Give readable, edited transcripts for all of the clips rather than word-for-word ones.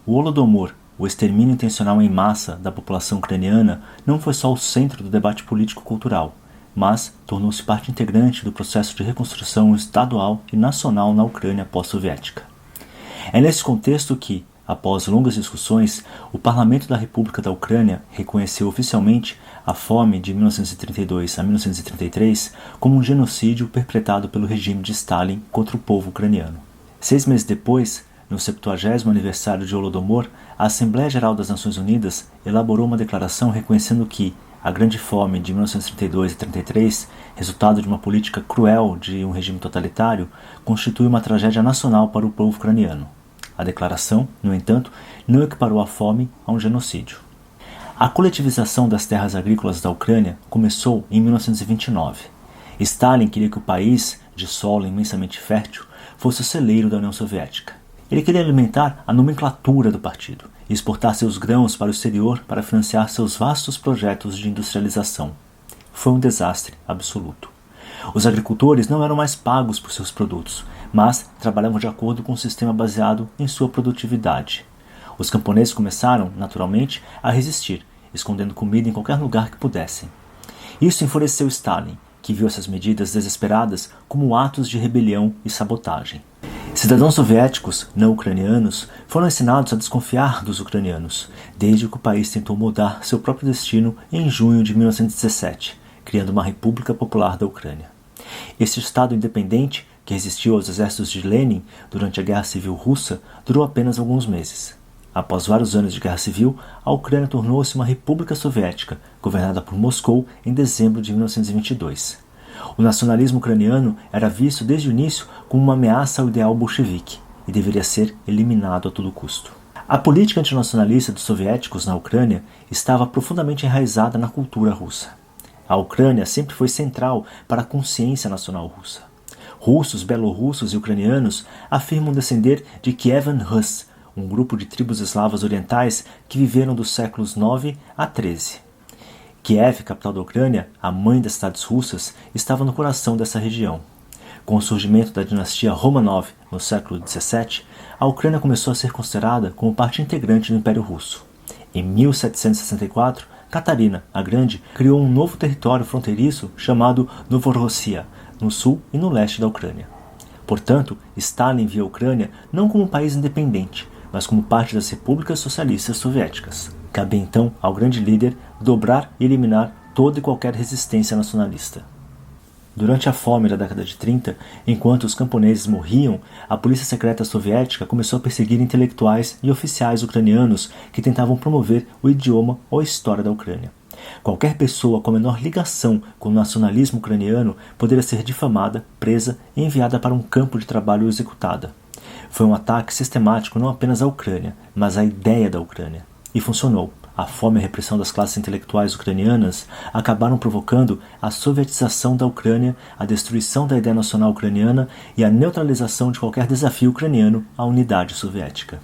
O Holodomor, o extermínio intencional em massa da população ucraniana, não foi só o centro do debate político-cultural, mas tornou-se parte integrante do processo de reconstrução estadual e nacional na Ucrânia pós-soviética. É nesse contexto que, após longas discussões, o Parlamento da República da Ucrânia reconheceu oficialmente a fome de 1932 a 1933 como um genocídio perpetrado pelo regime de Stalin contra o povo ucraniano. 6 meses depois, no 70º aniversário de Holodomor, a Assembleia Geral das Nações Unidas elaborou uma declaração reconhecendo que a Grande Fome de 1932 e 1933, resultado de uma política cruel de um regime totalitário, constitui uma tragédia nacional para o povo ucraniano. A declaração, no entanto, não equiparou a fome a um genocídio. A coletivização das terras agrícolas da Ucrânia começou em 1929. Stalin queria que o país, de solo imensamente fértil, fosse o celeiro da União Soviética. Ele queria alimentar a nomenclatura do partido e exportar seus grãos para o exterior para financiar seus vastos projetos de industrialização. Foi um desastre absoluto. Os agricultores não eram mais pagos por seus produtos, mas trabalhavam de acordo com um sistema baseado em sua produtividade. Os camponeses começaram, naturalmente, a resistir, escondendo comida em qualquer lugar que pudessem. Isso enfureceu Stalin, que viu essas medidas desesperadas como atos de rebelião e sabotagem. Cidadãos soviéticos, não ucranianos, foram ensinados a desconfiar dos ucranianos, desde que o país tentou mudar seu próprio destino em junho de 1917, criando uma República Popular da Ucrânia. Este Estado independente, que resistiu aos exércitos de Lenin durante a Guerra Civil Russa, durou apenas alguns meses. Após vários anos de guerra civil, a Ucrânia tornou-se uma república soviética, governada por Moscou em dezembro de 1922. O nacionalismo ucraniano era visto desde o início como uma ameaça ao ideal bolchevique e deveria ser eliminado a todo custo. A política antinacionalista dos soviéticos na Ucrânia estava profundamente enraizada na cultura russa. A Ucrânia sempre foi central para a consciência nacional russa. Russos, belorussos e ucranianos afirmam descender de Kievan Rus, um grupo de tribos eslavas orientais que viveram dos séculos 9 a 13. Kiev, capital da Ucrânia, a mãe das cidades russas, estava no coração dessa região. Com o surgimento da dinastia Romanov no século XVII, a Ucrânia começou a ser considerada como parte integrante do Império Russo. Em 1764, Catarina, a Grande, criou um novo território fronteiriço chamado Novorossia, no sul e no leste da Ucrânia. Portanto, Stalin via a Ucrânia não como um país independente, mas como parte das repúblicas socialistas soviéticas. Cabia então ao grande líder dobrar e eliminar toda e qualquer resistência nacionalista. Durante a fome da década de 30, enquanto os camponeses morriam, a polícia secreta soviética começou a perseguir intelectuais e oficiais ucranianos que tentavam promover o idioma ou a história da Ucrânia. Qualquer pessoa com a menor ligação com o nacionalismo ucraniano poderia ser difamada, presa e enviada para um campo de trabalho executada. Foi um ataque sistemático não apenas à Ucrânia, mas à ideia da Ucrânia. E funcionou. A fome e a repressão das classes intelectuais ucranianas acabaram provocando a sovietização da Ucrânia, a destruição da ideia nacional ucraniana e a neutralização de qualquer desafio ucraniano à unidade soviética.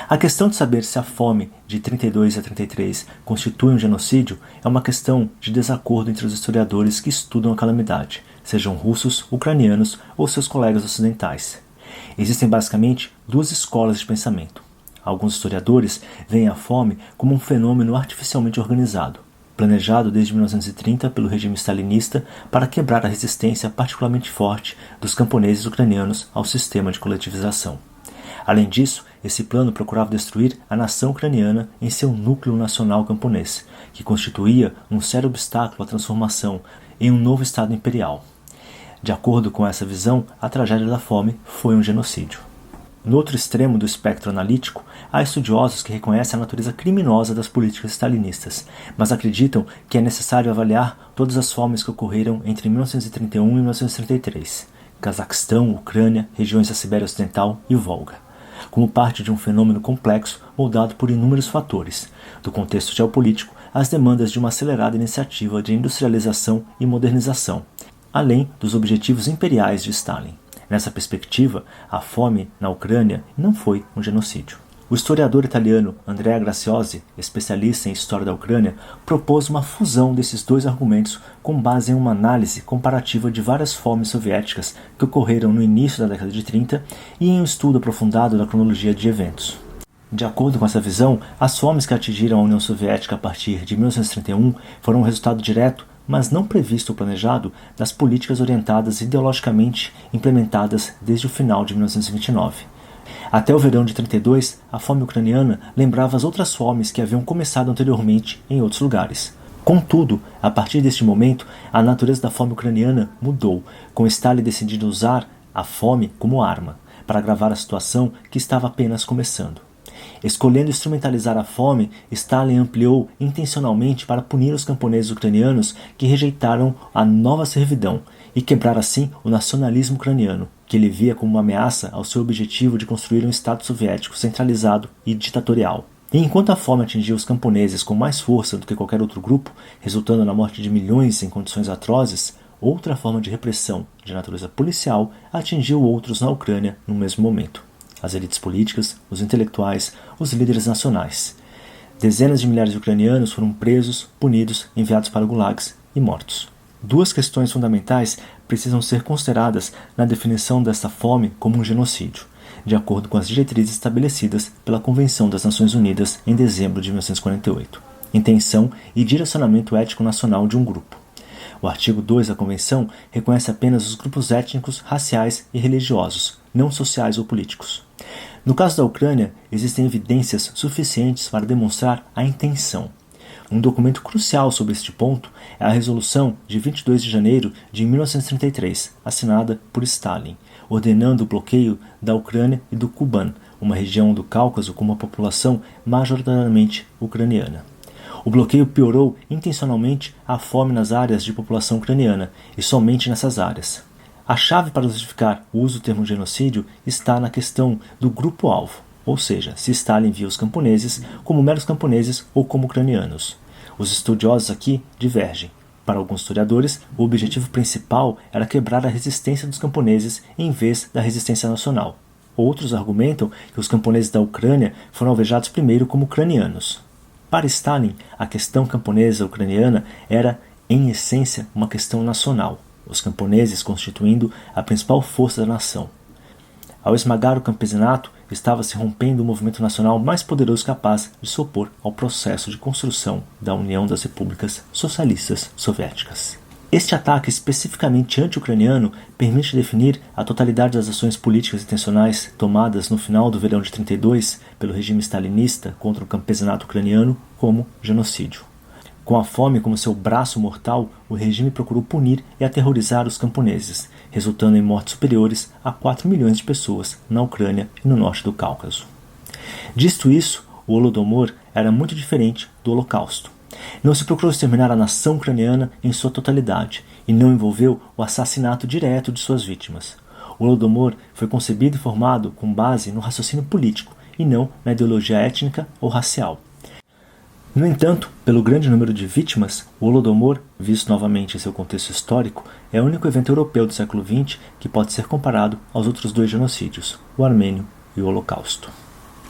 A questão de saber se a fome de 32 a 33 constitui um genocídio é uma questão de desacordo entre os historiadores que estudam a calamidade, sejam russos, ucranianos ou seus colegas ocidentais. Existem basicamente duas escolas de pensamento. Alguns historiadores veem a fome como um fenômeno artificialmente organizado, planejado desde 1930 pelo regime stalinista para quebrar a resistência particularmente forte dos camponeses ucranianos ao sistema de coletivização. Além disso, esse plano procurava destruir a nação ucraniana em seu núcleo nacional camponês, que constituía um sério obstáculo à transformação em um novo Estado imperial. De acordo com essa visão, a tragédia da fome foi um genocídio. No outro extremo do espectro analítico, há estudiosos que reconhecem a natureza criminosa das políticas stalinistas, mas acreditam que é necessário avaliar todas as fomes que ocorreram entre 1931 e 1933, Cazaquistão, Ucrânia, regiões da Sibéria Ocidental e Volga, como parte de um fenômeno complexo moldado por inúmeros fatores, do contexto geopolítico às demandas de uma acelerada iniciativa de industrialização e modernização, além dos objetivos imperiais de Stalin. Nessa perspectiva, a fome na Ucrânia não foi um genocídio. O historiador italiano Andrea Graziosi, especialista em história da Ucrânia, propôs uma fusão desses dois argumentos com base em uma análise comparativa de várias fomes soviéticas que ocorreram no início da década de 30 e em um estudo aprofundado da cronologia de eventos. De acordo com essa visão, as fomes que atingiram a União Soviética a partir de 1931 foram um resultado direto, mas não previsto ou planejado, das políticas orientadas ideologicamente implementadas desde o final de 1929. Até o verão de 32, a fome ucraniana lembrava as outras fomes que haviam começado anteriormente em outros lugares. Contudo, a partir deste momento, a natureza da fome ucraniana mudou, com Stalin decidindo usar a fome como arma, para agravar a situação que estava apenas começando. Escolhendo instrumentalizar a fome, Stalin ampliou intencionalmente para punir os camponeses ucranianos que rejeitaram a nova servidão e quebrar assim o nacionalismo ucraniano, que ele via como uma ameaça ao seu objetivo de construir um Estado soviético centralizado e ditatorial. E enquanto a fome atingia os camponeses com mais força do que qualquer outro grupo, resultando na morte de milhões em condições atrozes, outra forma de repressão, de natureza policial, atingiu outros na Ucrânia no mesmo momento. As elites políticas, os intelectuais, os líderes nacionais. Dezenas de milhares de ucranianos foram presos, punidos, enviados para gulags e mortos. Duas questões fundamentais precisam ser consideradas na definição desta fome como um genocídio, de acordo com as diretrizes estabelecidas pela Convenção das Nações Unidas em dezembro de 1948. Intenção e direcionamento ético nacional de um grupo. O artigo 2 da Convenção reconhece apenas os grupos étnicos, raciais e religiosos, não sociais ou políticos. No caso da Ucrânia, existem evidências suficientes para demonstrar a intenção. Um documento crucial sobre este ponto é a Resolução de 22 de janeiro de 1933, assinada por Stalin, ordenando o bloqueio da Ucrânia e do Kuban, uma região do Cáucaso com uma população majoritariamente ucraniana. O bloqueio piorou intencionalmente a fome nas áreas de população ucraniana, e somente nessas áreas. A chave para justificar o uso do termo genocídio está na questão do grupo-alvo, ou seja, se Stalin via os camponeses como meros camponeses ou como ucranianos. Os estudiosos aqui divergem. Para alguns historiadores, o objetivo principal era quebrar a resistência dos camponeses em vez da resistência nacional. Outros argumentam que os camponeses da Ucrânia foram alvejados primeiro como ucranianos. Para Stalin, a questão camponesa ucraniana era, em essência, uma questão nacional, os camponeses constituindo a principal força da nação. Ao esmagar o campesinato, estava se rompendo o movimento nacional mais poderoso capaz de se opor ao processo de construção da União das Repúblicas Socialistas Soviéticas. Este ataque especificamente anti-ucraniano permite definir a totalidade das ações políticas intencionais tomadas no final do verão de 32 pelo regime stalinista contra o campesinato ucraniano como genocídio. Com a fome como seu braço mortal, o regime procurou punir e aterrorizar os camponeses, resultando em mortes superiores a 4 milhões de pessoas na Ucrânia e no norte do Cáucaso. Dito isso, o Holodomor era muito diferente do Holocausto. Não se procurou exterminar a nação ucraniana em sua totalidade e não envolveu o assassinato direto de suas vítimas. O Holodomor foi concebido e formado com base no raciocínio político e não na ideologia étnica ou racial. No entanto, pelo grande número de vítimas, o Holodomor, visto novamente em seu contexto histórico, é o único evento europeu do século XX que pode ser comparado aos outros dois genocídios, o armênio e o Holocausto.